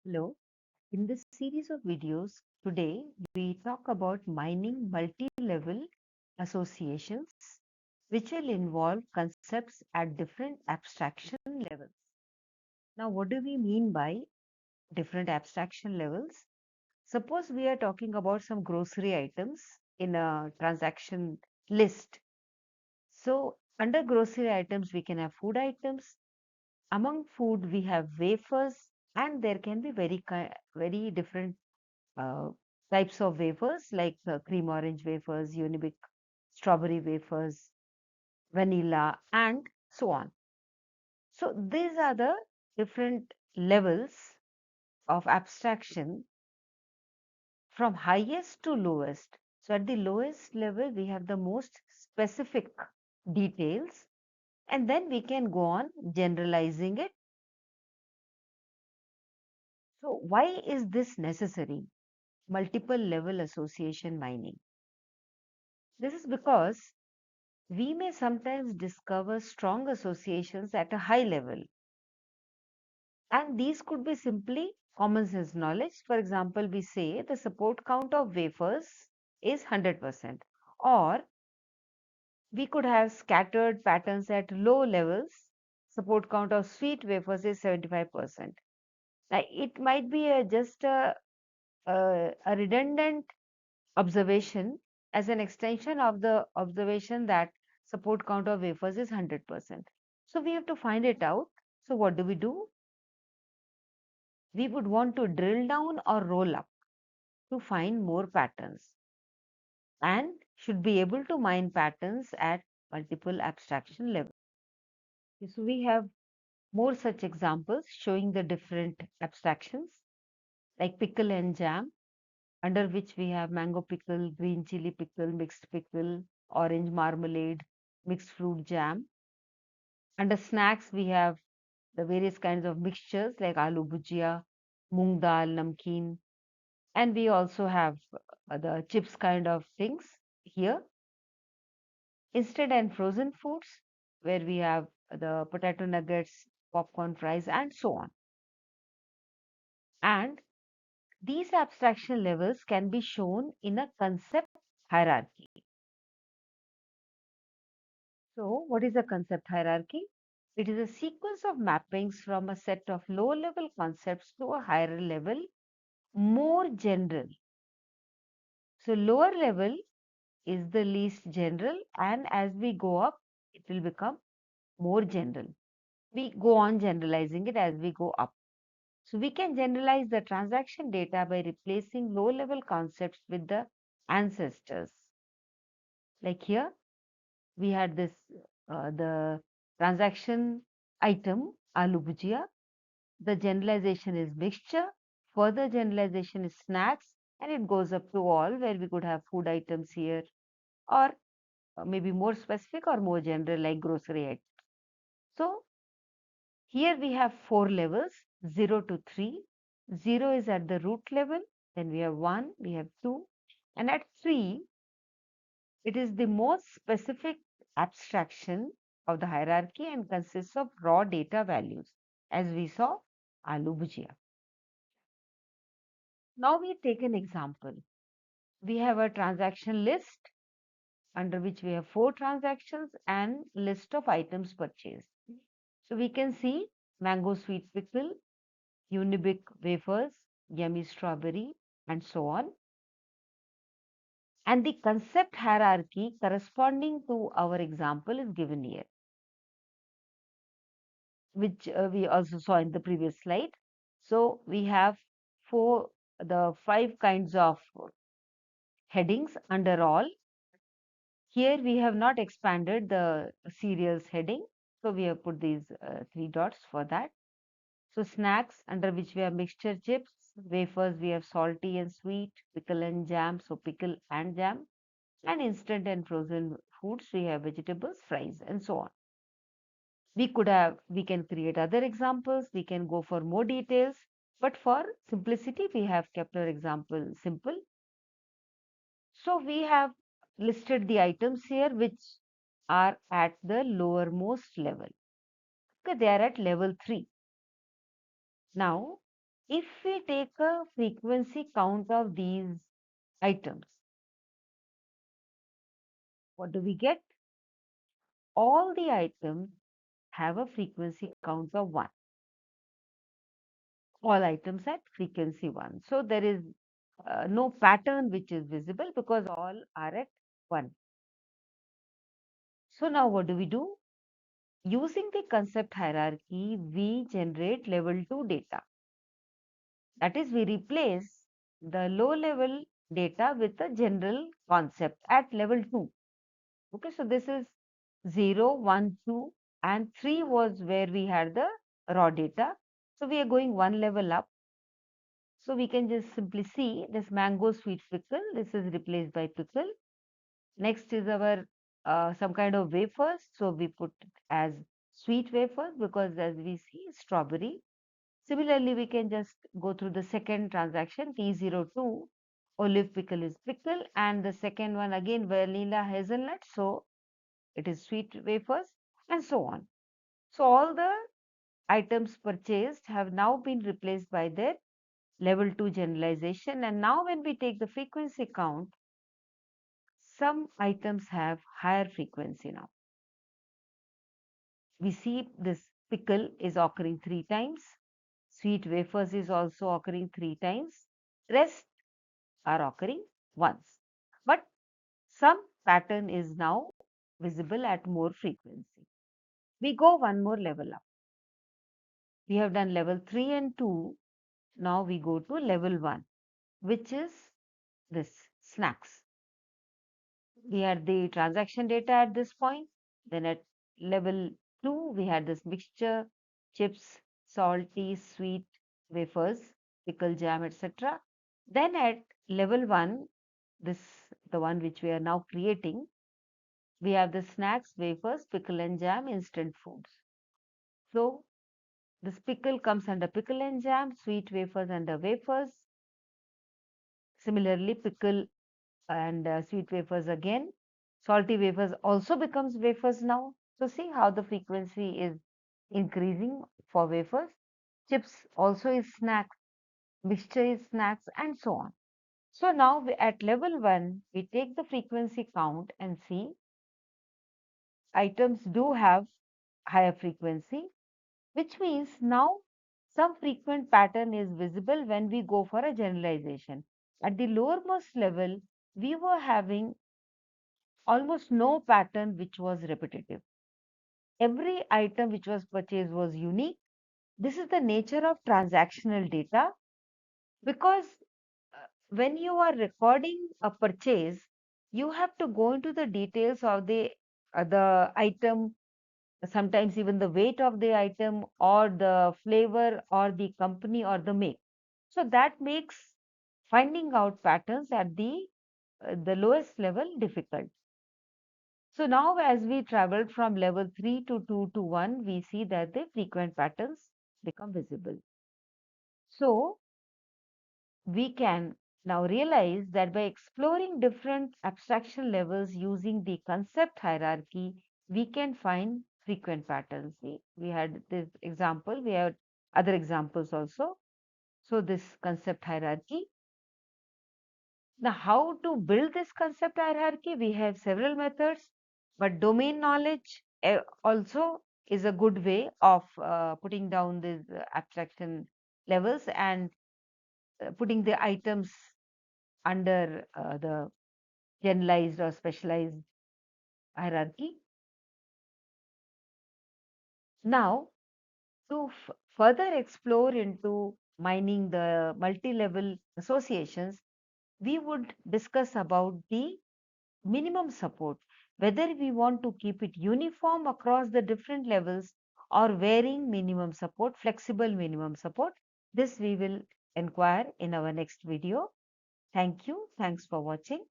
Hello. In this series of videos, today we talk about mining multi-level associations, which will involve concepts at different abstraction levels. Now, what do we mean by different abstraction levels? Suppose we are talking about some grocery items in a transaction list. So, under grocery items, we can have food items. Among food, we have wafers, and there can be very different uh, types of wafers like cream orange wafers, unibic strawberry wafers, vanilla, and so on. So these are the different levels of abstraction from highest to lowest. So at the lowest level, we have the most specific details, and then we can go on generalizing it. So why is this necessary? Multiple level association mining. This is because we may sometimes discover strong associations at a high level, and these could be simply common sense knowledge. For example, we say the support count of wafers is 100%, or we could have scattered patterns at low levels. Support count of sweet wafers is 75%. Now, it might be just a redundant observation as an extension of the observation that support count of wafers is 100%. So we have to find it out. So what do? We would want to drill down or roll up to find more patterns and should be able to mine patterns at multiple abstraction levels. So we have more such examples showing the different abstractions like pickle and jam, under which we have mango pickle, green chili pickle, mixed pickle, orange marmalade, mixed fruit jam. Under snacks, we have the various kinds of mixtures like aloo bhujia, moong dal, namkeen, and we also have the chips kind of things here. Instant and frozen foods, where we have the potato nuggets, popcorn fries, and so on. And these abstraction levels can be shown in a concept hierarchy. So, what is a concept hierarchy? It is a sequence of mappings from a set of low level concepts to a higher level, more general. So, lower level is the least general, and as we go up, it will become more general. We go on generalizing it as we go up. So, we can generalize the transaction data by replacing low level concepts with the ancestors. Like here, we had this the transaction item aloo bhujia. The generalization is mixture. Further generalization is snacks, and it goes up to all where we could have food items here, or maybe more specific or more general like grocery items. So here we have four levels, 0 to 3. 0 is at the root level, then we have 1, we have 2, and at 3 it is the most specific abstraction of the hierarchy and consists of raw data values, as we saw aloo bhujia. Now we take an example. We have a transaction list under which we have 4 transactions and list of items purchased. So we can see mango sweet pickle, unibic wafers, yummy strawberry, and so on. And the concept hierarchy corresponding to our example is given here, which we also saw in the previous slide. So we have the 5 kinds of headings under all. Here we have not expanded the cereals heading, so we have put these 3 dots for that. So snacks, under which we have mixture chips, wafers we have salty and sweet, pickle and jam, so pickle and jam, and instant and frozen foods we have vegetables, fries, and so on. We can create other examples, we can go for more details, but for simplicity we have kept our example simple. So we have listed the items here which are at the lowermost level. Okay, they are at level 3. Now If we take a frequency count of these items, what do we get? All the items have a frequency count of 1. All items at frequency 1. So there is no pattern which is visible because all are at 1. So now what do we do? Using the concept hierarchy, we generate level 2 data. That is, we replace the low level data with the general concept at level 2. Okay, so this is 0, 1, 2 and 3 was where we had the raw data. So we are going one level up. So we can just simply see this mango sweet pickle. This is replaced by pickle. Next is our some kind of wafers. So we put it as sweet wafers because as we see strawberry. Similarly, we can just go through the second transaction T02. Olive pickle is pickle and the second one again vanilla hazelnut. So it is sweet wafers and so on. So all the items purchased have now been replaced by their level 2 generalization. And now when we take the frequency count, some items have higher frequency now. We see this pickle is occurring 3 times. Sweet wafers is also occurring 3 times. Rest are occurring once. But some pattern is now visible at more frequency. We go one more level up. We have done level 3 and 2. Now we go to level 1, which is this snacks. We had the transaction data at this point. Then at level 2, we had this mixture, chips, salty, sweet, wafers, pickle jam, etc. Then at level 1, the one which we are now creating, we have the snacks, wafers, pickle and jam, instant foods. So this pickle comes under pickle and jam, sweet wafers under wafers. Similarly, pickle and sweet wafers again. Salty wafers also becomes wafers now. So see how the frequency is increasing for wafers. Chips also is snacks, mixture is snacks and so on. So now at level 1, we take the frequency count and see items do have higher frequency, which means now some frequent pattern is visible when we go for a generalization. At the lowermost level, we were having almost no pattern which was repetitive. Every item which was purchased was unique. This is the nature of transactional data because when you are recording a purchase, you have to go into the details of the item, sometimes even the weight of the item or the flavor or the company or the make. So that makes finding out patterns at the lowest level difficult. So now as we traveled from level 3 to 2 to 1, we see that the frequent patterns become visible. So we can now realize that by exploring different abstraction levels using the concept hierarchy, we can find frequent patterns. We had this example, we have other examples also. So this concept hierarchy. Now, how to build this concept hierarchy? We have several methods, but domain knowledge also is a good way of putting down these abstraction levels and putting the items under the generalized or specialized hierarchy. Now, to further explore into mining the multi-level associations, we would discuss about the minimum support, whether we want to keep it uniform across the different levels or varying minimum support, flexible minimum support. This we will inquire in our next video. Thank you. Thanks for watching.